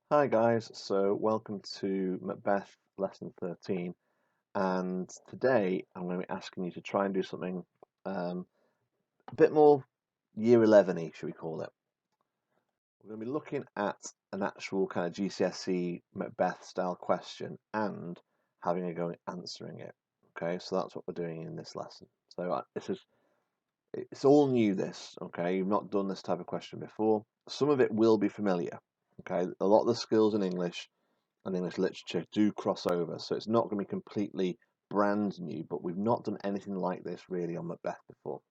Hi guys, so welcome to Macbeth lesson 13, and today I'm going to be asking you to try and do something a bit more year 11-y, should we call it. We're going to be looking at an actual kind of GCSE Macbeth style question and having a go at answering it. Okay, so that's what we're doing in this lesson. So it's all new this, okay? You've not done this type of question before. Some of it will be familiar, okay? A lot of the skills in English and English literature do cross over. So it's not going to be completely brand new, but we've not done anything like this really on Macbeth before.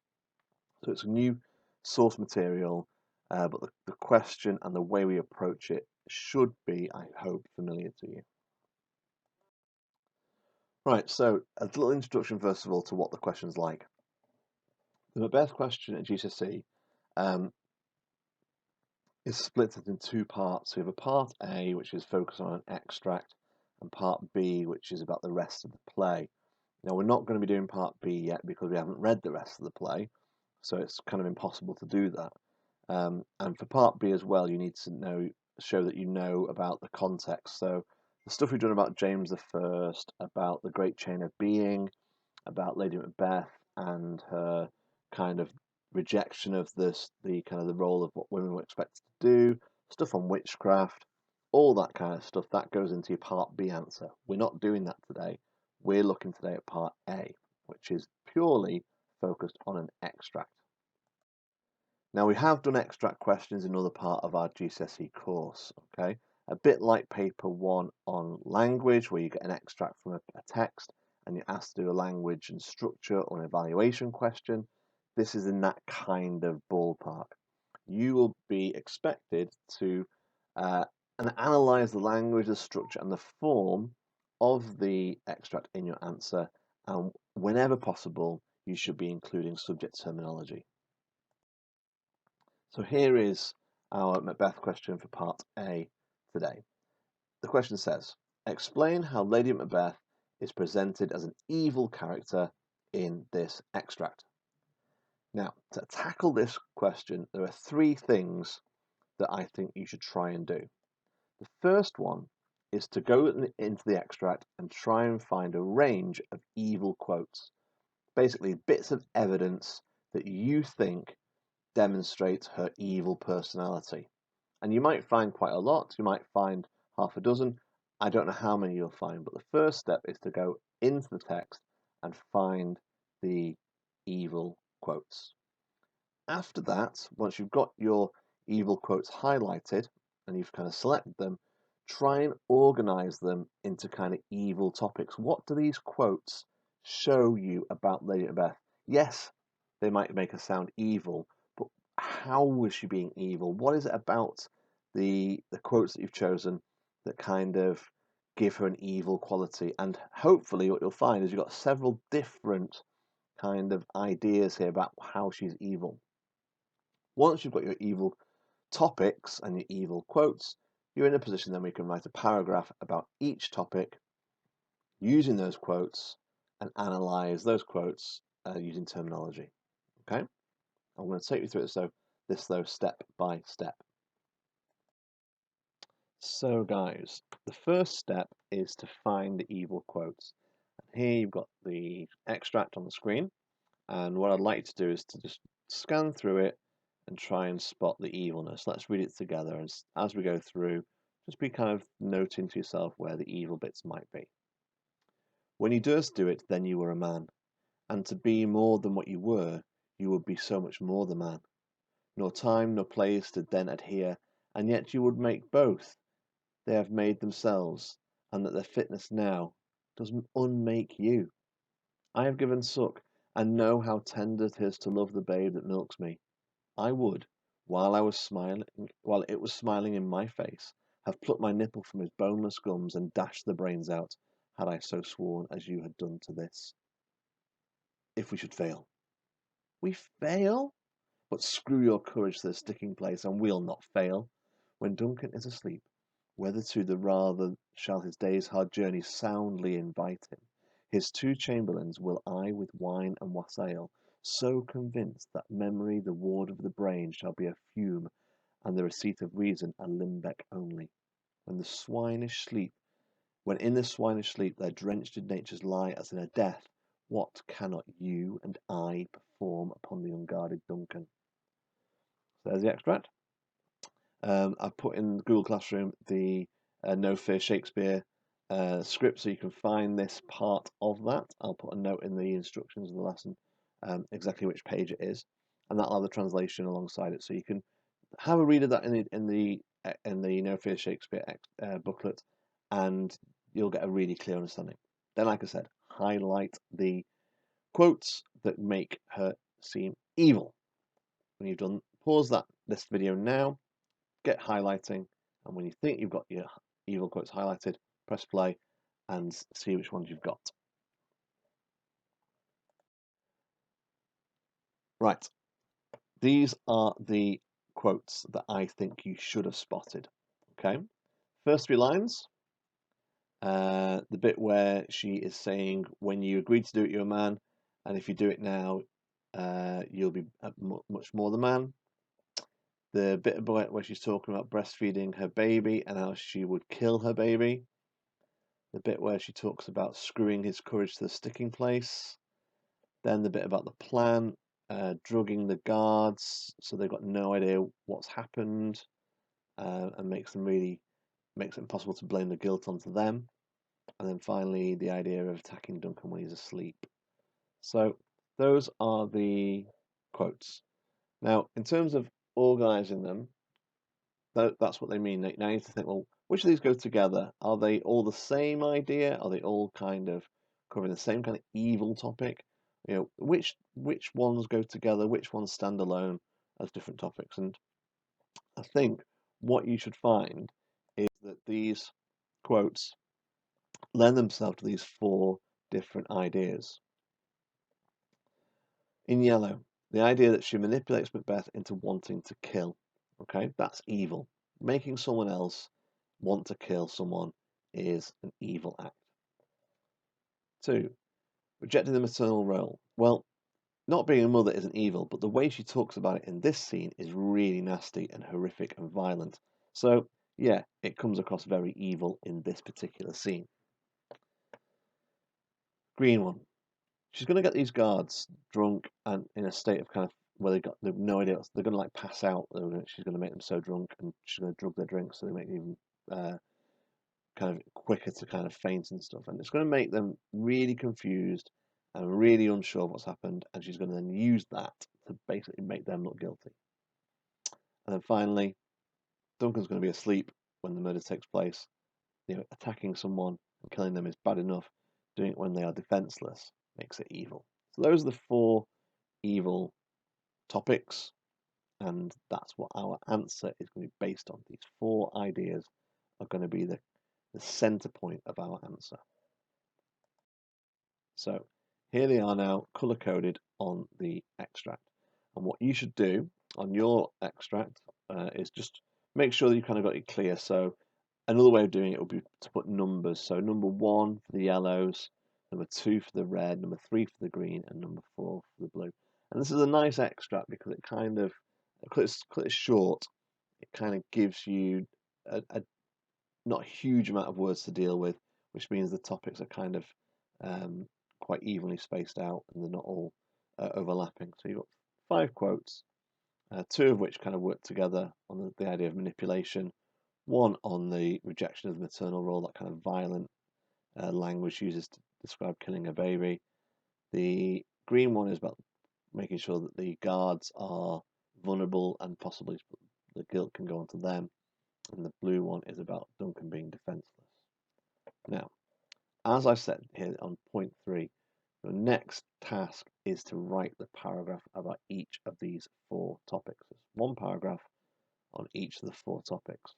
So it's a new source material, but the question and the way we approach it should be, I hope, familiar to you. Right, so a little introduction first of all to what the question's like. The Macbeth question at GCSE um, is split into two parts. We have a part A, which is focused on an extract, and part B, which is about the rest of the play. Now, we're not going to be doing part B yet because we haven't read the rest of the play, so it's kind of impossible to do that. And for part B as well, you need to show that you know about the context. So the stuff we've done about James I, about the Great Chain of Being, about Lady Macbeth and her kind of rejection of the kind of the role of what women were expected to do, stuff on witchcraft, all that kind of stuff, that goes into your part B answer. We're not doing that today. We're looking today at part A, which is purely focused on an extract. Now, we have done extract questions in another part of our GCSE course, okay? A bit like paper one on language, where you get an extract from a text and you're asked to do a language and structure or an evaluation question. This is in that kind of ballpark. You will be expected to analyze the language, the structure, and the form of the extract in your answer, and whenever possible, you should be including subject terminology. So here is our Macbeth question for part A today. The question says, explain how Lady Macbeth is presented as an evil character in this extract. Now, to tackle this question, there are three things that I think you should try and do. The first one is to go into the extract and try and find a range of evil quotes, basically bits of evidence that you think demonstrates her evil personality. And you might find quite a lot, you might find half a dozen. I don't know how many you'll find, but the first step is to go into the text and find the evil quotes. After that, once you've got your evil quotes highlighted and you've kind of selected them, try and organize them into kind of evil topics. What do these quotes show you about Lady Macbeth? Yes, they might make her sound evil, but how was she being evil? What is it about the quotes that you've chosen that kind of give her an evil quality? And hopefully what you'll find is you've got several different kind of ideas here about how she's evil. Once you've got your evil topics and your evil quotes, you're in a position then we can write a paragraph about each topic using those quotes and analyze those quotes using terminology. Okay? I'm going to take you through this though step by step. So guys, the first step is to find the evil quotes. And here you've got the extract on the screen, and what I'd like to do is to just scan through it and try and spot the evilness. Let's read it together as we go through. Just be kind of noting to yourself where the evil bits might be. When you durst do it, then you were a man, and to be more than what you were, you would be so much more the man. Nor time nor place did then adhere, and yet you would make both. They have made themselves, and that their fitness now does unmake you. I have given suck, and know how tender 'tis to love the babe that milks me. I would, while it was smiling in my face, have plucked my nipple from his boneless gums and dashed the brains out, had I so sworn as you had done to this. If we should fail. We fail? But screw your courage to the sticking place, and we'll not fail. When Duncan is asleep, whether to the rather shall his day's hard journey soundly invite him, his two chamberlains will I with wine and wassail, so convinced that memory the ward of the brain shall be a fume, and the receipt of reason a limbeck only. When when in the swinish sleep their drenched in nature's lie as in a death, what cannot you and I perform upon the unguarded Duncan? So there's the extract. I've put in Google Classroom the No Fear Shakespeare script, so you can find this part of that. I'll put a note in the instructions of the lesson exactly which page it is, and that'll have the translation alongside it, so you can have a read of that in the No Fear Shakespeare booklet, and you'll get a really clear understanding. Then, like I said, highlight the quotes that make her seem evil. When you've done, pause this video now, get highlighting, and when you think you've got your evil quotes highlighted, press play and see which ones you've got. Right, these are the quotes that I think you should have spotted. Okay, first 3 lines. The bit where she is saying, when you agreed to do it, you're a man, and if you do it now, you'll be much more the man. The bit about where she's talking about breastfeeding her baby and how she would kill her baby. The bit where she talks about screwing his courage to the sticking place. Then the bit about the plan, drugging the guards so they've got no idea what's happened, and makes it impossible to blame the guilt onto them. And then finally, the idea of attacking Duncan when he's asleep. So those are the quotes. Now, in terms of organising them, that's what they mean. Now you need to think, well, which of these go together? Are they all the same idea? Are they all kind of covering the same kind of evil topic? Which ones go together? Which ones stand alone as different topics? And I think what you should find is that these quotes lend themselves to these 4 different ideas. In yellow, the idea that she manipulates Macbeth into wanting to kill. Okay, that's evil. Making someone else want to kill someone is an evil act. 2, rejecting the maternal role. Well, not being a mother isn't evil, but the way she talks about it in this scene is really nasty and horrific and violent. So, yeah, it comes across very evil in this particular scene. Green one. She's going to get these guards drunk and in a state of kind of where they've no idea. They're going to like pass out. She's going to make them so drunk, and she's going to drug their drinks so they make them even kind of quicker to kind of faint and stuff. And it's going to make them really confused and really unsure of what's happened. And she's going to then use that to basically make them look guilty. And then finally, Duncan's going to be asleep when the murder takes place. Attacking someone and killing them is bad enough. Doing it when they are defenseless makes it evil. So those are the 4 evil topics, and that's what our answer is going to be based on. These 4 ideas are going to be the center point of our answer. So here they are now color coded on the extract. And what you should do on your extract is just make sure that you kind of got it clear. So another way of doing it would be to put numbers. So number 1 for the yellows, number 2 for the red, number 3 for the green, and number 4 for the blue. And this is a nice extract because it kind of, because it's short, it kind of gives you a not a huge amount of words to deal with, which means the topics are kind of quite evenly spaced out and they're not all overlapping. So you've got 5 quotes, 2 of which kind of work together on the idea of manipulation, 1 on the rejection of the maternal role, that kind of violent language uses to describe killing a baby. The green one is about making sure that the guards are vulnerable and possibly the guilt can go onto them. And the blue one is about Duncan being defenseless. Now, as I said here on point 3, the next task is to write the paragraph about each of these 4 topics. There's 1 paragraph on each of the 4 topics,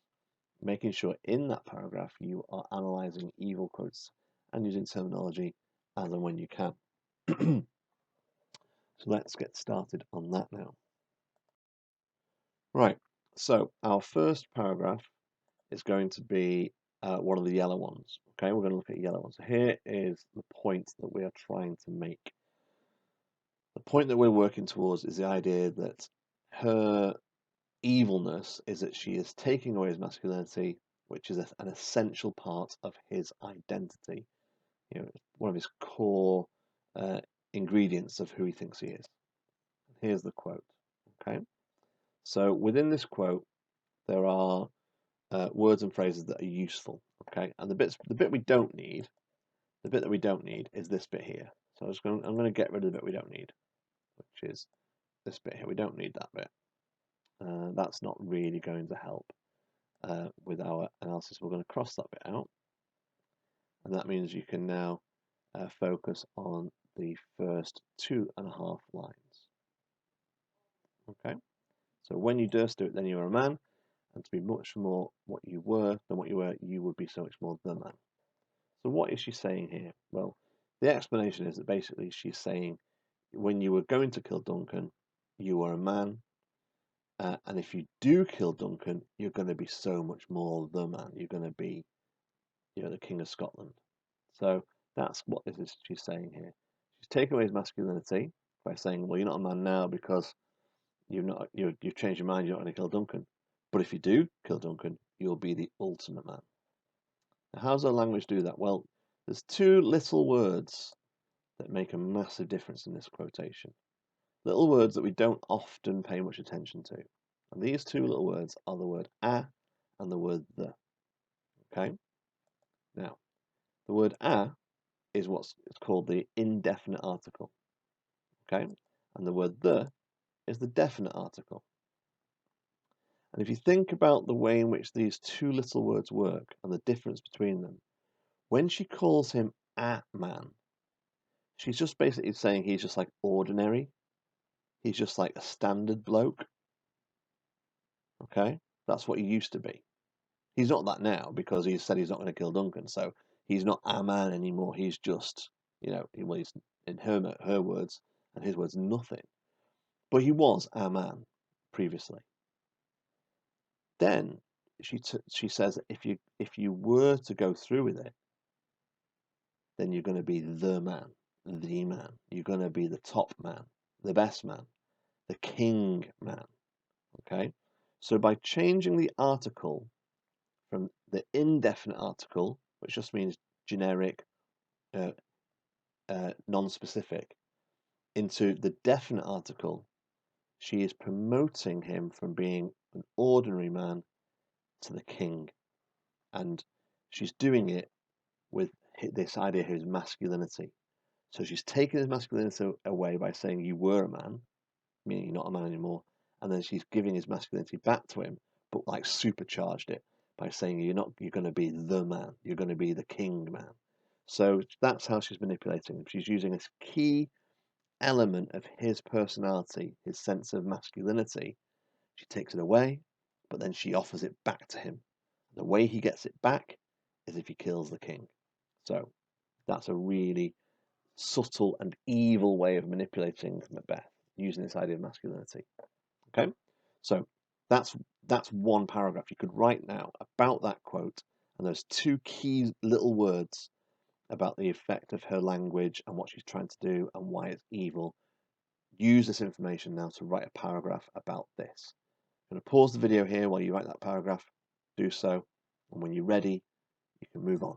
making sure in that paragraph you are analysing evil quotes and using terminology as and when you can. So let's get started on that now. Right, so our first paragraph is going to be one of the yellow ones. Okay, we're going to look at yellow ones. So here is the point that we are trying to make. The point that we're working towards is the idea that her evilness is that she is taking away his masculinity which is an essential part of his identity. One of his core ingredients of who he thinks he is. Here's the quote. Okay, so within this quote, there are words and phrases that are useful. Okay, and the bit we don't need, the bit that we don't need is this bit here. So I'm going to get rid of the bit we don't need, which is this bit here. We don't need that bit. That's not really going to help with our analysis. We're going to cross that bit out, and that means you can now focus on the first 2.5 lines. Okay, so when you durst do it, then you are a man, and to be much more what you were than what you were, you would be so much more the man. So what is she saying here? Well, the explanation is that basically she's saying when you were going to kill Duncan, you were a man, and if you do kill Duncan, you're going to be so much more the man. You're going to be, the King of Scotland. So that's what she's saying here. She's taken away his masculinity by saying, well, you're not a man now because you've changed your mind. You're not going to kill Duncan. But if you do kill Duncan, you'll be the ultimate man. Now, how does our language do that? Well, there's two little words that make a massive difference in this quotation. Little words that we don't often pay much attention to. And these two little words are the word a and the word the. Okay? Now, the word a is what's called the indefinite article. Okay? And the word the is the definite article. And if you think about the way in which these two little words work and the difference between them, when she calls him a man, she's just basically saying he's just like ordinary. He's just like a standard bloke. Okay? That's what he used to be. He's not that now because he said he's not going to kill Duncan. So he's not a man anymore. He's just, he's in her words and his words, nothing. But he was a man previously. Then she says if you were to go through with it, then you're going to be the man, the man. You're going to be the top man, the best man, the king man. Okay? So by changing the article from the indefinite article, which just means generic, non-specific, into the definite article, she is promoting him from being an ordinary man to the king. And she's doing it with this idea of his masculinity. So she's taken his masculinity away by saying you were a man, meaning you're not a man anymore, and then she's giving his masculinity back to him, but like supercharged it by saying you're going to be the man, you're going to be the king man. So that's how she's manipulating him. She's using this key element of his personality, his sense of masculinity. She takes it away, but then she offers it back to him. The way he gets it back is if he kills the king. So that's a really subtle and evil way of manipulating Macbeth, using this idea of masculinity. Okay, so that's one paragraph. You could write now about that quote, and there's two key little words about the effect of her language and what she's trying to do and why it's evil. Use this information now to write a paragraph about this. I'm going to pause the video here while you write that paragraph. Do so, and when you're ready, you can move on.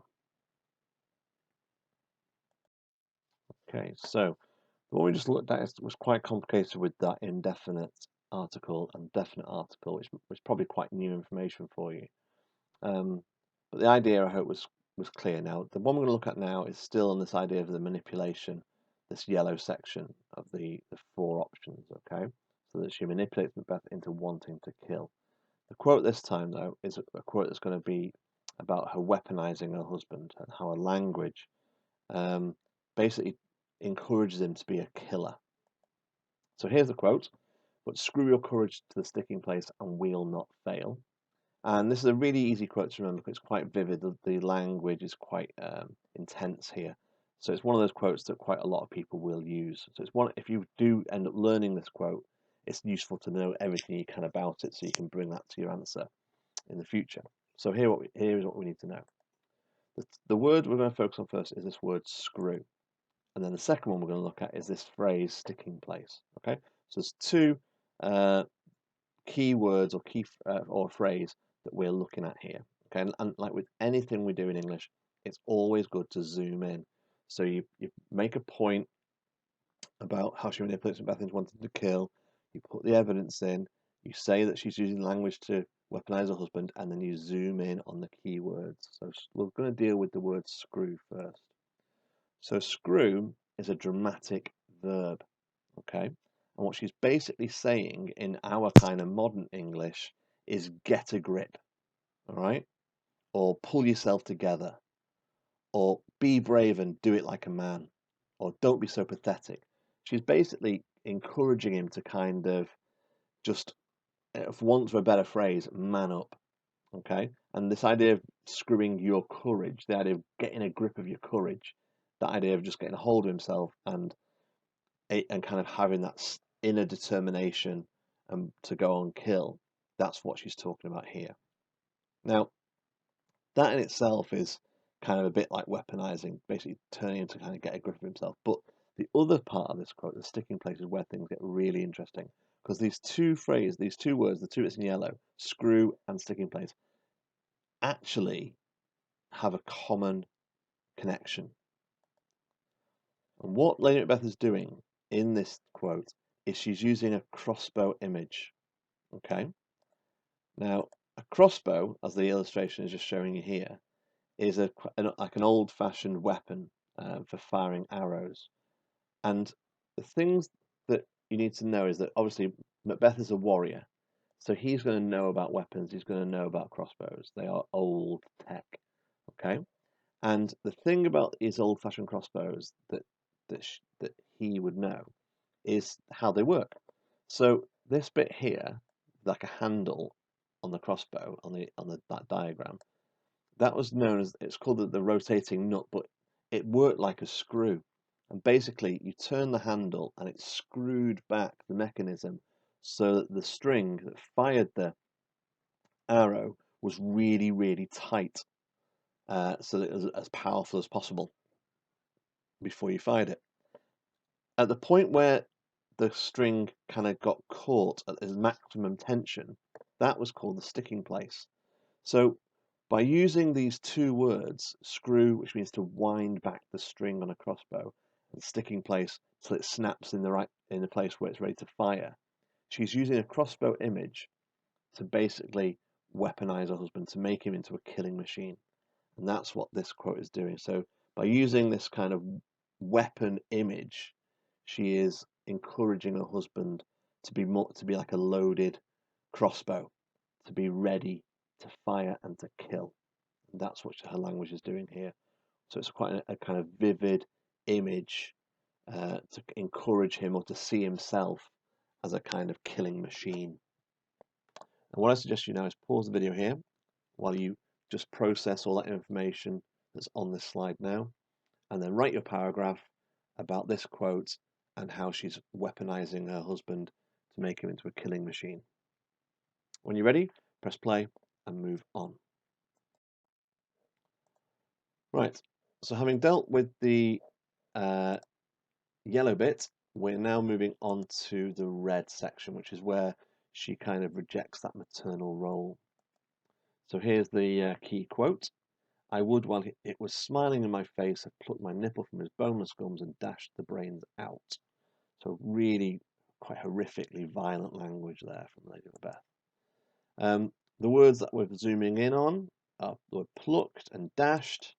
Okay, so the one we just looked at was quite complicated with that indefinite article and definite article, which was probably quite new information for you. But the idea, I hope, was clear. Now, the one we're going to look at now is still on this idea of the manipulation, this yellow section of the 4 options, okay? So that she manipulates Macbeth into wanting to kill. The quote this time, though, is a quote that's going to be about her weaponizing her husband and how her language basically encourages him to be a killer. So here's the quote: "But screw your courage to the sticking place and we'll not fail." And this is a really easy quote to remember because it's quite vivid. The language is quite intense here. So it's one of those quotes that quite a lot of people will use. So it's one, if you do end up learning this quote, it's useful to know everything you can about it so you can bring that to your answer in the future. So here is what we need to know. The word we're going to focus on first is this word screw. And then the second one we're going to look at is this phrase sticking place. Okay, so there's two key words or or phrase that we're looking at here. Okay, and like with anything we do in English, it's always good to zoom in. So you make a point about how she manipulates Macbeth into wanting to kill. You put the evidence in. You say that she's using language to weaponize her husband, and then you zoom in on the key words. So we're going to deal with the word screw first. So screw is a dramatic verb, okay? And what she's basically saying in our kind of modern English is get a grip, all right? Or pull yourself together, or be brave and do it like a man, or don't be so pathetic. She's basically encouraging him to kind of just, for want of a better phrase, man up. Okay, and this idea of screwing your courage, the idea of getting a grip of your courage, that idea of just getting a hold of himself and kind of having that inner determination to go on kill. That's what she's talking about here. Now, that in itself is kind of a bit like weaponizing, basically turning him to kind of get a grip of himself. But the other part of this quote, the sticking place, is where things get really interesting. Because these two phrases, these two words, the two bits in yellow, screw and sticking place, actually have a common connection. And what Lady Macbeth is doing in this quote is she's using a crossbow image. Okay? Now, a crossbow, as the illustration is just showing you here, is like an old-fashioned weapon for firing arrows. And the things that you need to know is that obviously Macbeth is a warrior, so he's going to know about weapons. He's going to know about crossbows. They are old tech, okay? And the thing about these old-fashioned crossbows that he would know is how they work. So this bit here, like a handle on the crossbow on that diagram, that was known as, it's called the rotating nut, but it worked like a screw. And basically, you turn the handle and it screwed back the mechanism so that the string that fired the arrow was really, really tight, so that it was as powerful as possible before you fired it. At the point where the string kind of got caught at its maximum tension, that was called the sticking place. So by using these two words, screw, which means to wind back the string on a crossbow, and sticking place so it snaps in the place where it's ready to fire, she's using a crossbow image to basically weaponize her husband, to make him into a killing machine. And that's what this quote is doing. So by using this kind of weapon image, she is encouraging her husband to be like a loaded crossbow, to be ready to fire and to kill. And that's what her language is doing here. So it's quite a kind of vivid image to encourage him or to see himself as a kind of killing machine. And what I suggest you now is pause the video here while you just process all that information that's on this slide now, and then write your paragraph about this quote and how she's weaponizing her husband to make him into a killing machine. When you're ready, press play and move on. Right, so having dealt with the yellow bit, we're now moving on to the red section, which is where she kind of rejects that maternal role. So here's the key quote. I would, while it was smiling in my face, have plucked my nipple from his boneless gums and dashed the brains out. So really quite horrifically violent language there from Lady Macbeth. The words that we're zooming in on were plucked and dashed.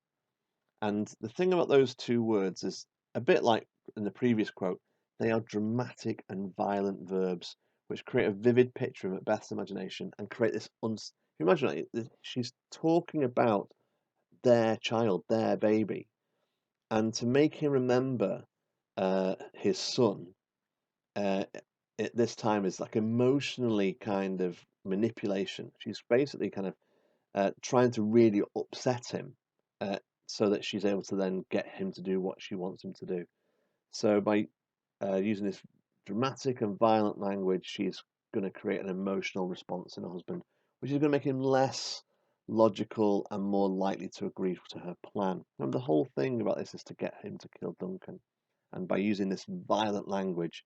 And the thing about those two words is a bit like in the previous quote, they are dramatic and violent verbs which create a vivid picture of Macbeth's imagination and create this. You imagine she's talking about their child, their baby, and to make him remember his son at this time is like emotionally kind of manipulation. She's basically kind of trying to really upset him so that she's able to then get him to do what she wants him to do. So by using this dramatic and violent language, she's going to create an emotional response in her husband, which is going to make him less logical and more likely to agree to her plan. And the whole thing about this is to get him to kill Duncan. And by using this violent language,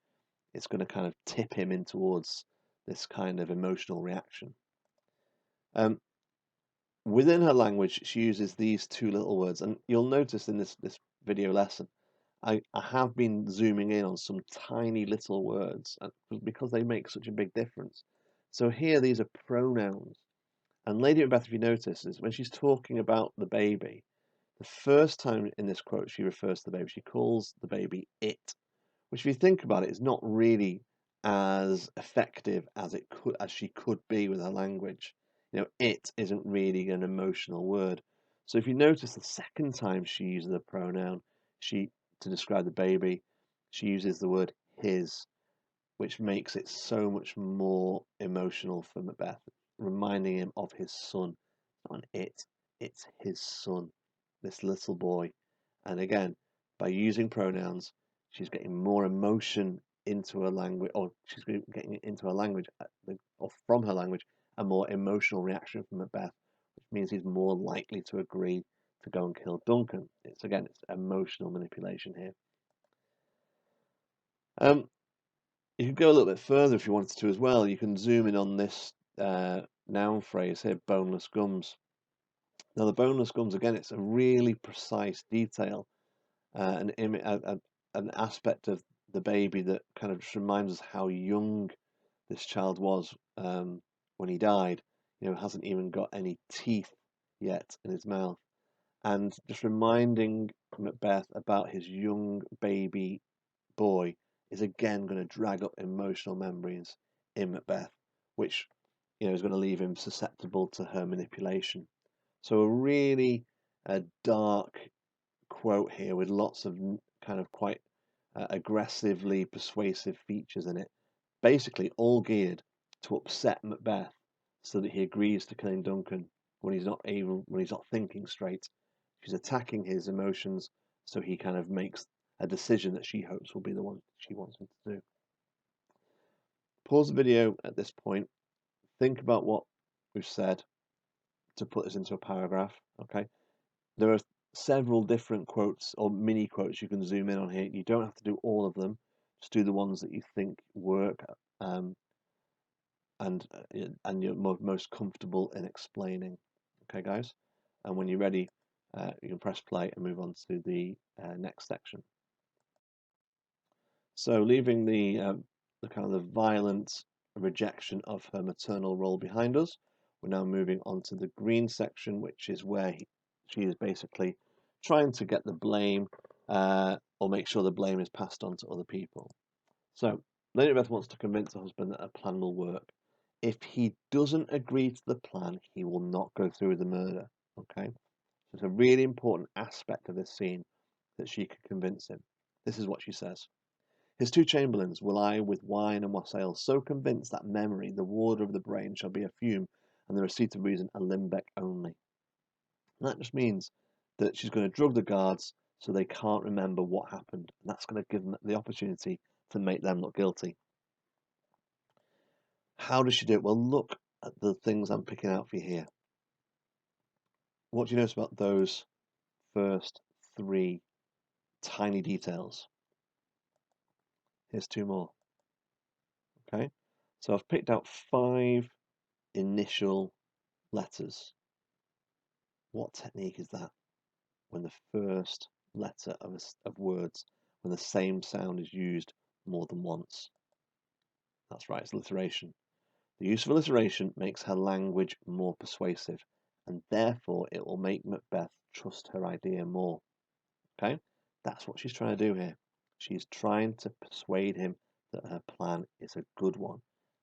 it's going to kind of tip him in towards this kind of emotional reaction. within her language, she uses these two little words, and you'll notice in this video lesson, I have been zooming in on some tiny little words because they make such a big difference. So here, these are pronouns. And Lady Macbeth, if you notice, is when she's talking about the baby, the first time in this quote she refers to the baby, she calls the baby it, which, if you think about it, is not really as effective as she could be with her language. It isn't really an emotional word. So if you notice, the second time she uses the pronoun she to describe the baby, she uses the word his, which makes it so much more emotional for Macbeth, reminding him of his son. Not an it's his son, this little boy. And again, by using pronouns, she's getting more emotion into her language, or she's getting it into her language, or from her language, a more emotional reaction from Macbeth, which means he's more likely to agree to go and kill Duncan. It's emotional manipulation here. You could go a little bit further if you wanted to as well. You can zoom in on this noun phrase here, boneless gums. Now, the boneless gums, again, it's a really precise detail, an aspect of the baby that kind of just reminds us how young this child was when he died. Hasn't even got any teeth yet in his mouth. And just reminding Macbeth about his young baby boy is again going to drag up emotional memories in Macbeth, which is going to leave him susceptible to her manipulation. So a really dark quote here with lots of kind of quite aggressively persuasive features in it, basically all geared to upset Macbeth so that he agrees to killing Duncan when he's not thinking straight. She's attacking his emotions, so he kind of makes a decision that she hopes will be the one she wants him to do. Pause the video at this point. Think about what we've said to put this into a paragraph. Okay, there are several different quotes or mini quotes you can zoom in on here. You don't have to do all of them. Just do the ones that you think work and you're most comfortable in explaining. Okay, guys. And when you're ready, you can press play and move on to the next section. So, leaving the kind of the violent rejection of her maternal role behind us, we're now moving on to the green section, which is where she is basically trying to get the blame or make sure the blame is passed on to other people. So, Lady Macbeth wants to convince her husband that a plan will work. If he doesn't agree to the plan, he will not go through with the murder. Okay, so it's a really important aspect of this scene that she can convince him. This is what she says. His two chamberlains will I with wine and wassail so convince that memory, the warder of the brain, shall be a fume, and the receipt of reason a limbeck only. And that just means that she's going to drug the guards so they can't remember what happened, and that's going to give them the opportunity to make them look guilty. How does she do it? Well, look at the things I'm picking out for you here. What do you notice about those first three tiny details? Here's two more. Okay, so I've picked out 5 initial letters. What technique is that? When the first letter of words, when the same sound is used more than once. That's right, it's alliteration. The use of alliteration makes her language more persuasive, and therefore it will make Macbeth trust her idea more. Okay? That's what she's trying to do here. She's trying to persuade him that her plan is a good one.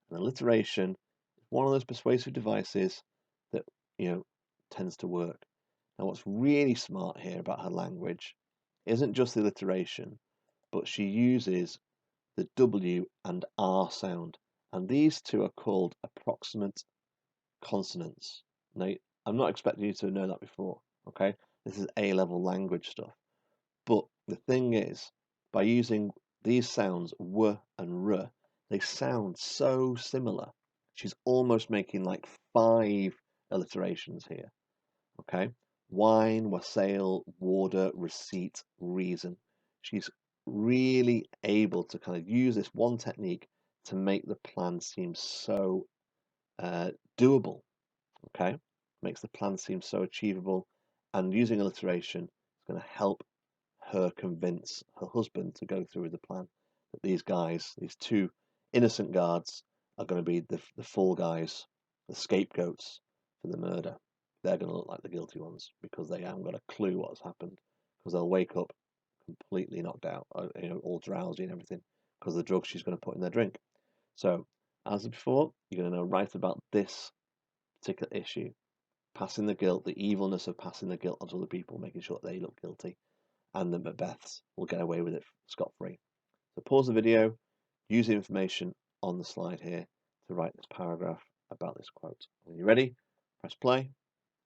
And alliteration is one of those persuasive devices that, tends to work. Now, what's really smart here about her language isn't just the alliteration, but she uses the W and R sound. And these two are called approximate consonants. Now, I'm not expecting you to know that before, okay? This is A-level language stuff. But the thing is, by using these sounds, w and r, they sound so similar. She's almost making like 5 alliterations here. Okay? Wine, wassail, warder, receipt, reason. She's really able to kind of use this one technique to make the plan seem so doable. Okay? makes the plan seem so achievable, and using alliteration is going to help her convince her husband to go through with the plan. That these guys, these two innocent guards, are going to be the fall guys, the scapegoats for the murder. They're going to look like the guilty ones because they haven't got a clue what's happened, because they'll wake up completely knocked out, all drowsy and everything, because of the drugs she's going to put in their drink. So, as before, you're going to know right about this particular issue, passing the guilt, the evilness of passing the guilt onto other people, making sure that they look guilty, and the Macbeths will get away with it scot-free. So pause the video, use the information on the slide here to write this paragraph about this quote. When you're ready, press play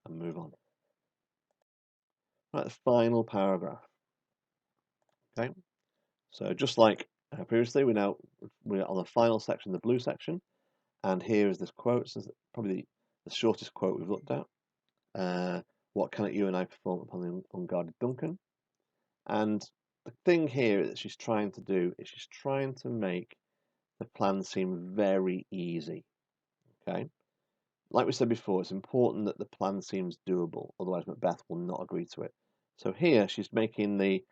and move on. Right, the final paragraph. Okay, so just like previously, we're on the final section, the blue section, and here is this quote. This is probably the shortest quote we've looked at. What cannot you and I perform upon the unguarded Duncan? And the thing here that she's trying to do is she's trying to make the plan seem very easy. Okay, like we said before, it's important that the plan seems doable, otherwise Macbeth will not agree to it. So here she's making the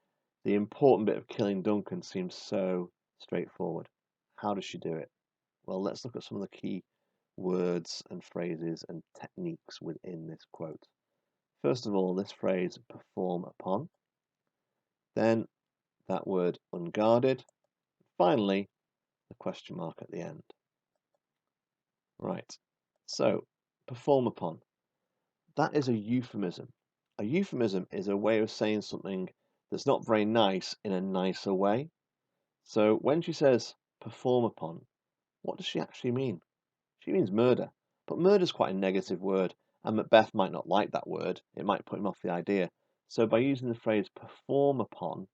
important bit of killing Duncan seem so straightforward. How does she do it? Well, let's look at some of the key words and phrases and techniques within this quote. First of all, this phrase, perform upon. Then that word, unguarded. Finally, the question mark at the end. Right, so perform upon. That is a euphemism. A euphemism is a way of saying something that's not very nice in a nicer way. So when she says perform upon, what does she actually mean? She means murder. But murder is quite a negative word, and Macbeth might not like that word. It might put him off the idea. So by using the phrase perform upon,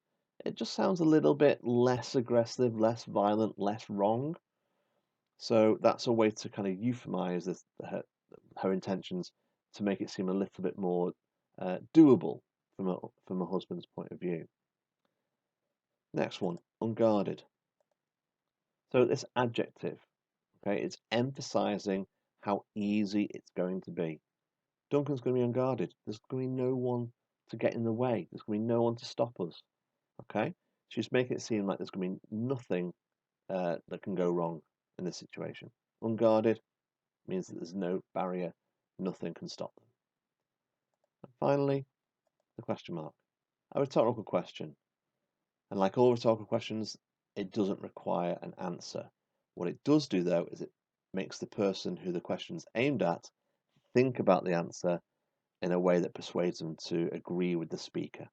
it just sounds a little bit less aggressive, less violent, less wrong. So that's a way to kind of euphemize her intentions to make it seem a little bit more doable from a husband's point of view. Next one, unguarded. So this adjective, okay, it's emphasizing how easy it's going to be. Duncan's going to be unguarded. There's going to be no one to get in the way. There's going to be no one to stop us. Okay, she's making it seem like there's going to be nothing that can go wrong in this situation. Unguarded means that there's no barrier, nothing can stop them. And finally, the question mark. A rhetorical question. And like all rhetorical questions, it doesn't require an answer. What it does do, though, is it makes the person who the question's aimed at think about the answer in a way that persuades them to agree with the speaker.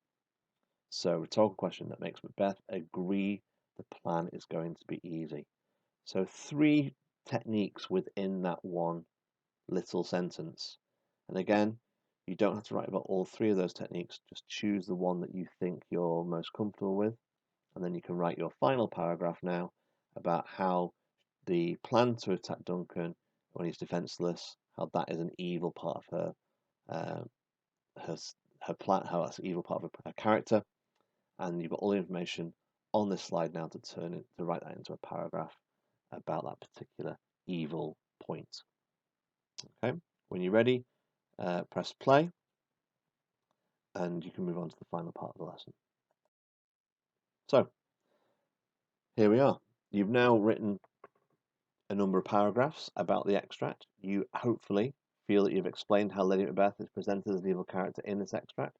So, rhetorical question that makes Macbeth agree the plan is going to be easy. So, 3 techniques within that one little sentence. And again, you don't have to write about all 3 of those techniques. Just choose the one that you think you're most comfortable with. And then you can write your final paragraph now about how the plan to attack Duncan when he's defenseless, how that is an evil part of her plan, how that's an evil part of her character. And you've got all the information on this slide now to write that into a paragraph about that particular evil point. Okay, when you're ready, press play, and you can move on to the final part of the lesson. So, here we are. You've now written a number of paragraphs about the extract. You hopefully feel that you've explained how Lady Macbeth is presented as an evil character in this extract,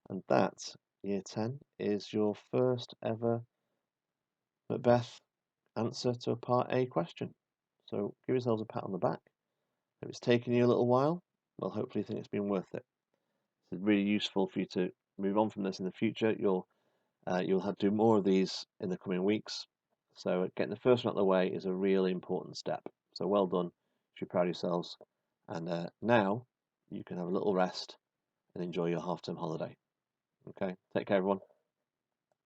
and that, Year 10, is your first ever Macbeth answer to a Part A question. So give yourselves a pat on the back. If it's taken you a little while, well, hopefully you think it's been worth it. It's really useful for you to move on from this in the future. You'll have to do more of these in the coming weeks. So getting the first one out of the way is a really important step. So well done. You should be proud of yourselves. And now you can have a little rest and enjoy your half-term holiday. Okay, take care, everyone.